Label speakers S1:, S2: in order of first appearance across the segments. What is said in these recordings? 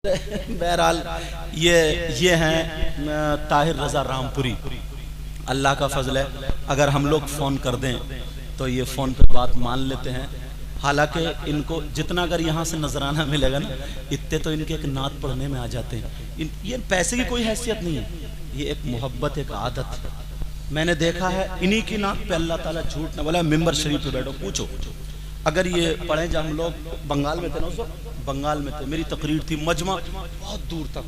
S1: बहरहाल ये हैं ताहिर रज़ा रामपुरी। अल्लाह का फजल है, अगर हम लोग फ़ोन कर दें तो ये फ़ोन पे बात मान लेते हैं। हालांकि इनको जितना अगर यहाँ से नजराना मिलेगा ना, इतने तो इनके एक नात पढ़ने में आ जाते हैं। ये पैसे की कोई हैसियत नहीं है, ये एक मोहब्बत, एक आदत है। मैंने देखा है इन्हीं की नात पे अल्लाह ताला झूठ न बोला। मिंबर शरीफ पे बैठो, पूछो अगर ये पढ़े, जब हम लोग बंगाल में थे ना, उस वक्त बंगाल में थे, मेरी तकरीर थी, मजमा बहुत दूर तक,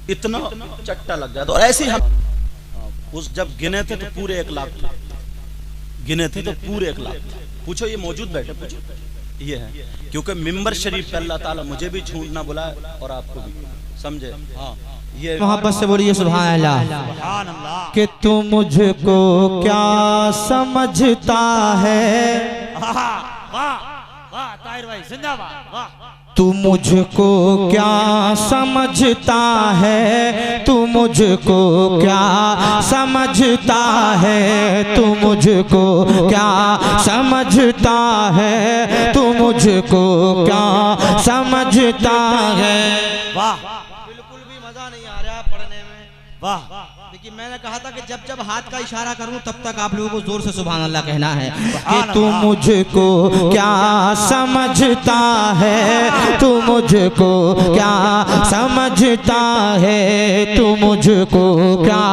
S1: इतना चट्टा लग गया था। और ऐसे ही हम उस जब गिने थे तो पूरे 1 लाख थे, गिने थे तो पूरे 1 लाख थे। पूछो, ये मौजूद बैठे, पूछो। ये है क्योंकि मिंबर शरीफ पे अल्लाह ताला मुझे भी झूठ ना बुलाए और आपको भी, समझे। हाँ, ये
S2: मोहब्बत से बोलिए सुभान अल्लाह। कि तू मुझको क्या समझता है,
S3: ताहिर भाई जिंदाबाद, वाह।
S2: तू मुझको क्या समझता है, तू मुझको क्या समझता है, तू मुझको क्या समझता है, तू मुझको क्या समझता है।
S3: वाह,
S2: बिल्कुल भी मजा नहीं आ रहा पढ़ने में,
S3: वाह।
S2: लेकिन मैंने कहा था कि जब जब हाथ का इशारा करूं तब तक आप लोगों को जोर से सुभान अल्लाह कहना है कि तू मुझको क्या समझता है, तू मुझको क्या समझता है, तू मुझको क्या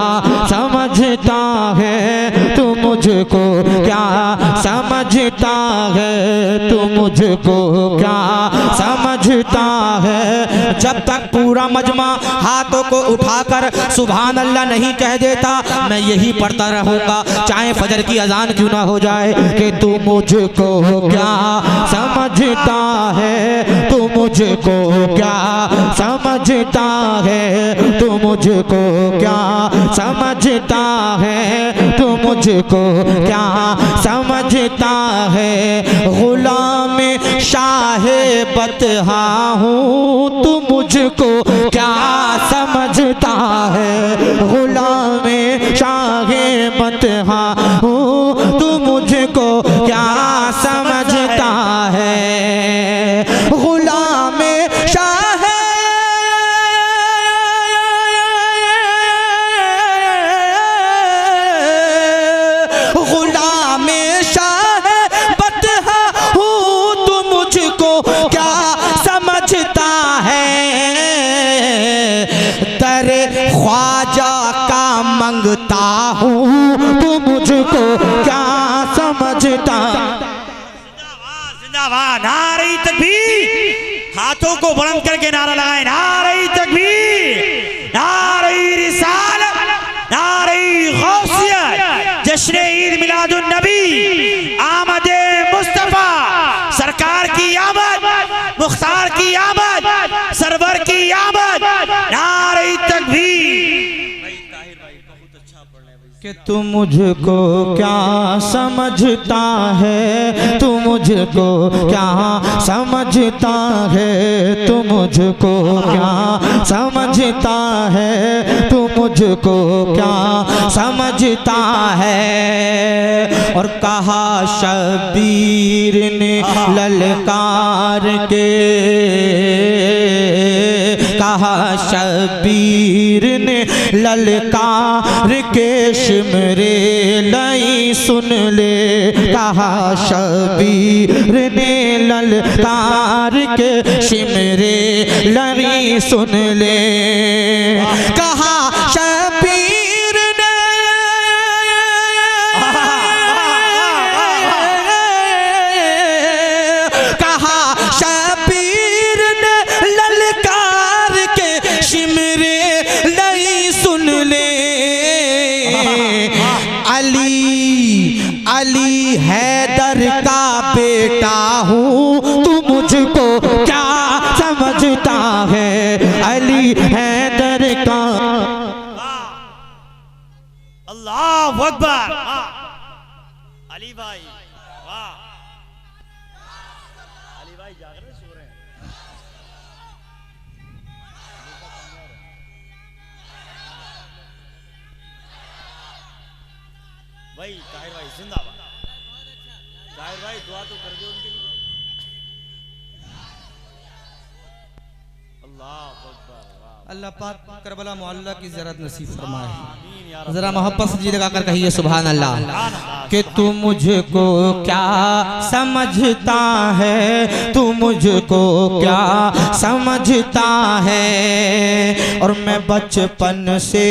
S2: समझता है, तू मुझको क्या समझता है, तू मुझको क्या समझता है। जब तक पूरा मजमा हाथों को उठाकर सुभान अल्लाह नहीं कह देता, मैं यही पढ़ता रहूंगा, चाहे फजर की अजान क्यों ना हो जाए। कि तू मुझको क्या समझता है, तू मुझको क्या समझता है, तू मुझको क्या समझता है, तू मुझको क्या समझता है। गुलाम शाहे बतहा हूँ, तू मुझको क्या समझता है। गुलाम शाहे बतहा हूँ, तू मुझको क्या समझता है। गुलाम शाहे गुलाम शाहे बतहा हूँ, तू मुझको क्या समझता है। दरे ख्वाजा का मंगता हूँ, तू मुझको क्या समझता।
S3: जिंदाबाद, नारे तकबीर। हाथों को बुलंद करके नारा लगाए, नारे तकबीर, नारे रिसालत, नारे गौसियत। जश्न ईद मिलादुन नबी, आमदे मुस्तफा, सरकार की आमद, मुख्तार की आमद, सरवर की आमद, नारे तकबीर।
S2: कि तू मुझको क्या समझता है, तू मुझको क्या समझता है, तू मुझको क्या समझता है, तू मुझको क्या समझता है। और कहा शबीर ने ललकार के, कहा शबीर ने ललकार के, शिमरे लई सुन ले। कहा शबीर ने ललकार के, शिमरे लई सुन ले। कहा शबीर ने कहा शबीर ने ललकार के, शिमरे लई सुन ले। अली हैदर का बेटा हूँ, तू मुझको क्या समझता है। अली हैदर का।
S3: अल्लाह अकबर। अली भाई, वाह। अली भाई जाग रहे, सो रहे हैं। भाई ताहिर भाई जिंदाबाद। ताहिर भाई दुआ तो कर दो उनके लिए।
S2: अल्लाह पाक करबला मोहल्ला की ज़ियारत नसीब फरमाए। जरा मोहब्बत से जी लगाकर कहिए सुभान अल्लाह। कि तू मुझको क्या समझता है, तू मुझको क्या समझता है, और मैं बचपन से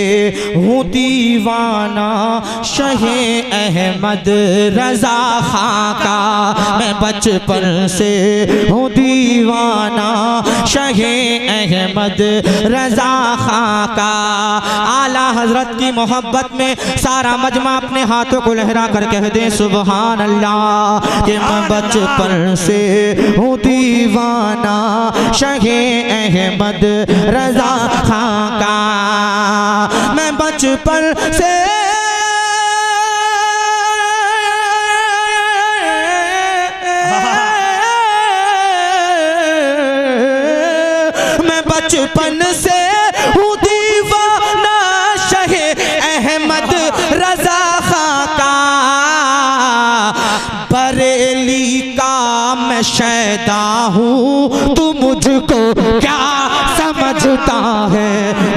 S2: हूँ दीवाना शहे अहमद रजा खां का। मैं बचपन से हूँ दीवाना शहे अहमद रजा खां का। आला हजरत की मोहब्बत में सारा मजमा अपने हाथों को लहरा कर कह दे सुभान अल्लाह। कि मैं बचपन से हूँ दीवाना शहे अहमद रजा खां का। मैं बचपन से बचपन से हूँ दीवाना शहे अहमद रजा खां का। बरेली का मैं शैदा हूँ, तू मुझको क्या समझता है।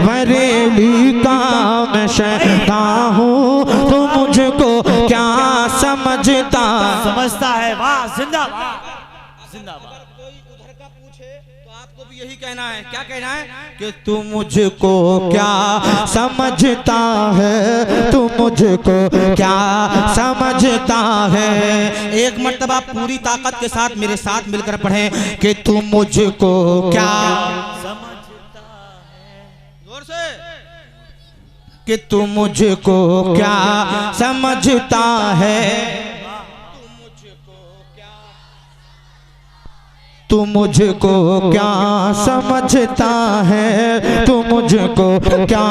S2: बरेली का मैं शैदा हूँ, तू मुझको क्या समझता
S3: है। वाह जिंदाबाद जिंदाबाद।
S2: आपको भी यही कहना है। क्या कहना है? कि तू मुझको क्या समझता है, तू मुझको क्या समझता है। एक मर्तबा पूरी ताकत के साथ मेरे साथ मिलकर पढ़ें कि तू मुझको क्या
S3: समझता है।
S2: जोर से। कि तू मुझको क्या समझता है, तू मुझको क्या समझता है, तू मुझको क्या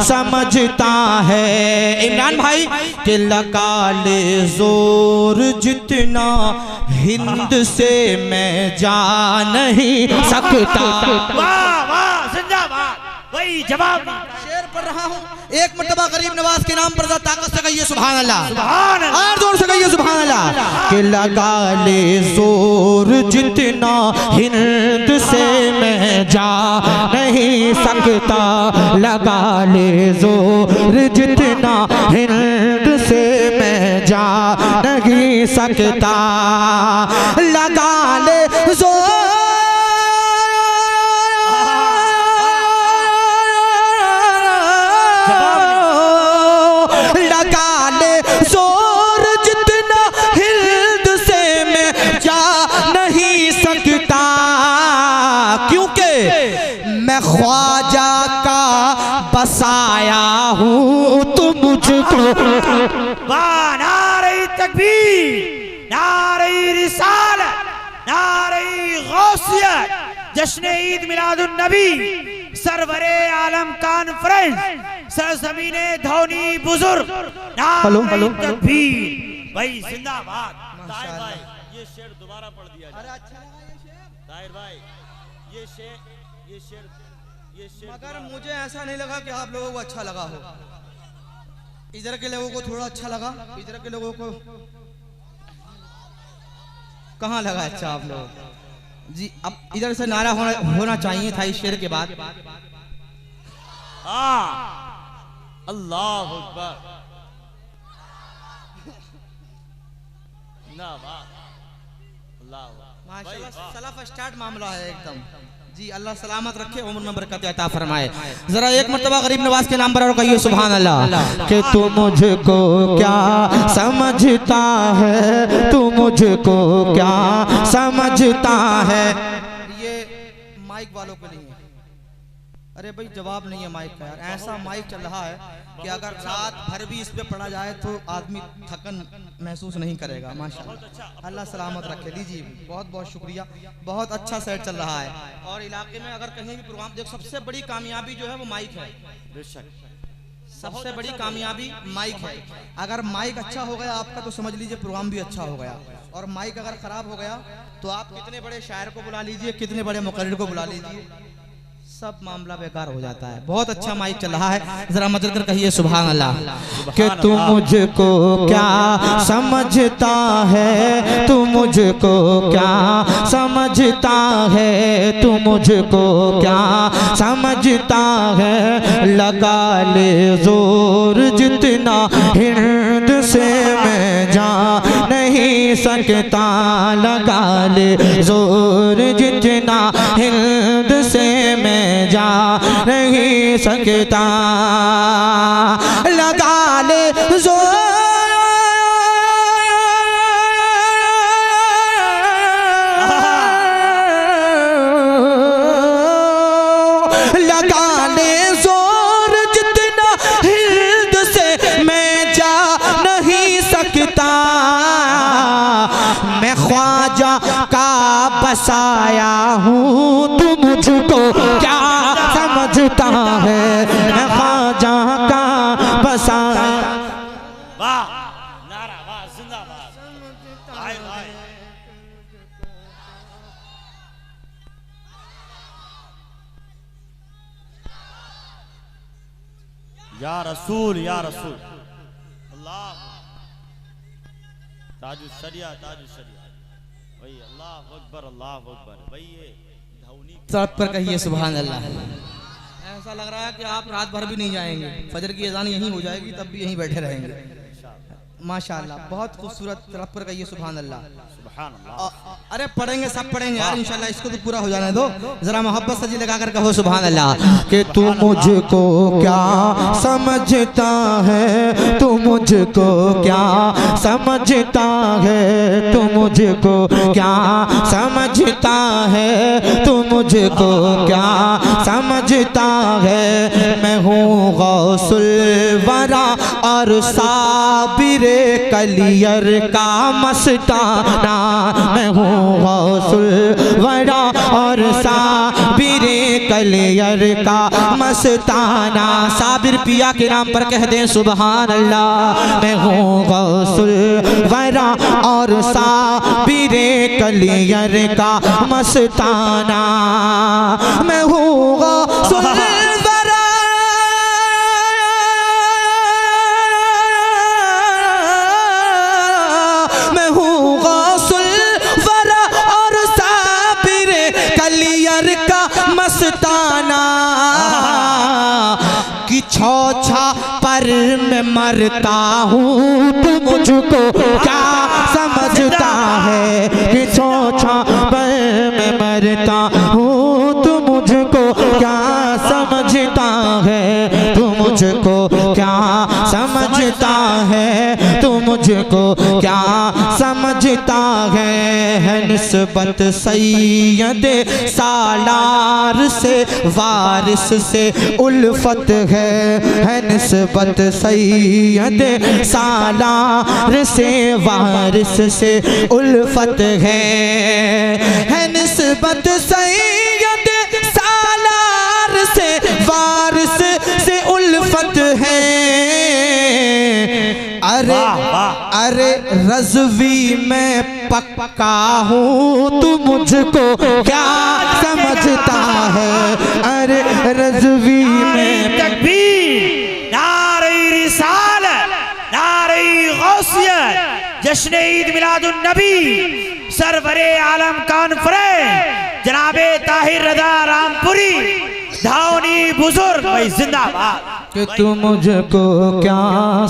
S2: समझता है। इमरान भाई के लगा ले जोर जितना हिंद से मैं जा नहीं सकता।
S3: वाह वाह जिंदाबाद। वही जवाब
S2: शेर पढ़ रहा हूँ। एक मर्तबा गरीब नवाज के नाम पर ताकत से कहिए सुभान अल्लाह।
S3: सुभान अल्लाह।
S2: और जोर से कहिए सुभान अल्लाह। कि लगा ले जोर जितना हिंद से मैं जा नहीं सकता। लगा ले जोर जितना हिंद से मैं जा नहीं सकता। लगा ले जोर ख्वाजा का बसाया हूँ, तुम मुझको।
S3: नारे तकबीर, नारे रिसालत, नारे गौसियत, जश्न ईद मिलादुन नबी, सरवरे आलम कॉन्फ्रेंस, सरजमीने धौनी बुजुर्ग, नारे तकबीर। भाई जिंदाबाद। ताहिर भाई ये शेर दोबारा पढ़ दिया जाए।
S2: अच्छा लगा ये शेर
S3: ताहिर भाई ये शेर
S2: मगर मुझे ऐसा नहीं लगा कि आप लोगों को अच्छा लगा हो। इधर के लोगों को थोड़ा अच्छा लगा, इधर के लोगों को कहाँ लगा अच्छा आप लोग जी। अब इधर से नारा होना चाहिए था इस शेर के बाद।
S3: अल्लाह अकबर।
S2: माशाल्लाह सलाफ स्टार्ट मामला है एकदम जी। अल्लाह सलामत रखे, उम्र में बरकत अता फरमाए। जरा एक मर्तबा गरीब नवाज के नाम पर और कहिए सुभान अल्लाह। कि तू मुझको क्या समझता है, तू मुझको क्या समझता है। ये माइक वालों के लिए। अरे भाई जवाब नहीं है माइक का यार। ऐसा माइक चल रहा है कि अगर रात भर भी इस पे पढ़ा जाए तो आदमी थकन महसूस नहीं करेगा। माशाल्लाह अल्लाह सलामत रखे। लीजिए बहुत बहुत शुक्रिया। बहुत अच्छा सेट चल रहा है और इलाके में अगर कहीं भी प्रोग्राम देख, सबसे बड़ी कामयाबी जो है वो माइक है। बेशक सबसे बड़ी कामयाबी माइक है। अगर माइक अच्छा हो गया आपका तो समझ लीजिए प्रोग्राम भी अच्छा हो गया। और माइक अगर खराब हो गया तो आप कितने बड़े शायर को बुला लीजिए, कितने बड़े मुकर्रिर को बुला लीजिए, सब मामला बेकार हो जाता है। बहुत अच्छा माइक चल रहा है, जरा मजल कर कहिए सुभान अल्लाह। कि तू मुझको क्या समझता है, तू मुझको क्या समझता है, तू मुझको क्या समझता है। लगा ले जोर जितना हिंद से मैं जा नहीं सकता, लगा ले जोर जितना हिंद से मैं जा नहीं सकता, लगा ले जोर लगा ले जोर जितना हिंद से मैं जा नहीं सकता। मैं ख्वाजा का बसाया हूँ, तू मुझको क्या समझता है। मैं ख्वाजा का बसाया।
S3: वाह नारा वाह जिंदाबाद ताहिर भाई। या रसूल अल्लाह ताजुल शरिया भाई अल्लाह अकबर भाई ये धौनी
S2: सड़क पर कहिए सुभान अल्लाह। ऐसा लग रहा है कि आप रात भर भी नहीं जाएंगे, फजर की अजान यहीं हो जाएगी तब भी यहीं बैठे रहेंगे। माशाअल्लाह बहुत खूबसूरत, सड़क पर कहिए सुभान अल्लाह।
S3: सुभान अल्लाह।
S2: अरे पढ़ेंगे सब पढ़ेंगे यार इंशाल्लाह, इसको तो पूरा हो जाने दो। जरा मोहब्बत से जी लगा कर कहो सुभान अल्लाह। कि तू मुझको क्या समझता है, तू मुझको क्या समझता है, तू मुझको क्या समझता है, तू मुझको क्या समझता है। मैं हूँ गौसुल वरा और साबिरे कलियर का मस्ताना, मैं हूँ गौसुल वरा और साबिरे कलियर का मस्ताना। साबिर पिया के नाम पर कह दें सुभान अल्लाह। मैं हूँ गौसुल वरा और साबिरे कलियर का मस्ताना, मैं हूँ गौसुल मस्ताना। कि छौछा पर मैं मरता हूँ, तू मुझको क्या समझता है। कि छौछा पर मैं मरता हूँ, तू मुझको क्या समझता है, तू मुझको क्या समझता है, तू मुझको क्या समझता है। निस्बत सैयद सालार से वारिस से उल्फत है निस्बत सैयद सालार से वारिस से उल्फत है निस्बत सैयद सालार से वारिस से उल्फत है। अरे रज़वी में पक्का हूँ, तू मुझको क्या समझता है। अरे रज़वी में
S3: तकबीर, नारे रिसालत, नारे गौसियत, जश्न ईद मिलादुन नबी, सरवरे आलम कॉन्फ्रेंस जनाबे ताहिर रज़ा रामपुरी धावनी बुजुर्ग भाई जिंदाबाद।
S2: कि तू मुझको क्या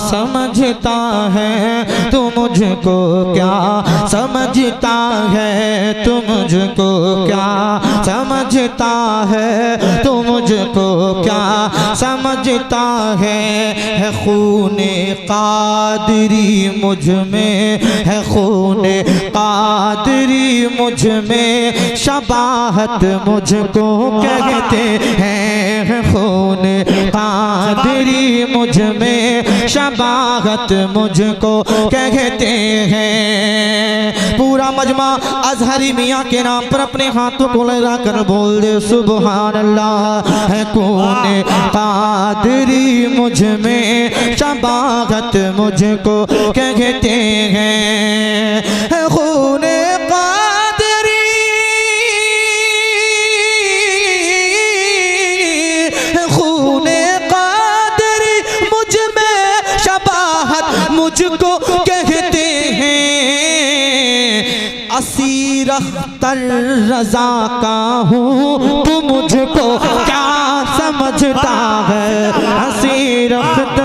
S2: समझता है, तू मुझको क्या समझता है, तू मुझको क्या समझता है, तू मुझको क्या समझता है खूने कादरी मुझ में है, खूने कादरी मुझ में शबाहत मुझको कहते हैं, खूने कादरी मुझ में शबाहत मुझको कहते हैं। पूरा मजमा अजहरी मियाँ के नाम पर अपने हाथों को लगा कर बोल दे सुभान अल्लाह। है खूने कादरी मुझ में शबाहत मुझको कहते हैं, खूने कादरी तर रजा का हूँ, तू मुझको क्या समझता है, हंसी रफ्त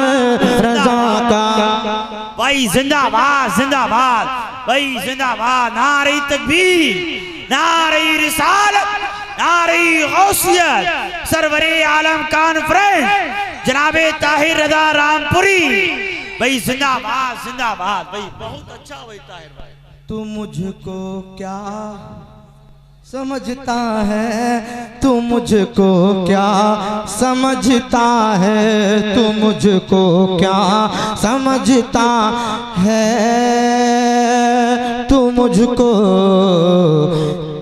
S2: रजा का।
S3: भाई जिंदाबाद जिंदाबाद, भाई जिंदाबाद, नारे तकबीर, नारे रिसालत, नारे गौसियत, सरवरे आलम कॉन्फ्रेंस जनाबे ताहिर रजा रामपुरी, भाई जिंदाबाद जिंदाबाद, भाई बहुत अच्छा भाई ताहिर भाई।
S2: तू मुझको क्या समझता है, तू मुझको क्या समझता है, तू मुझको क्या समझता है, तू मुझको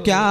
S2: क्या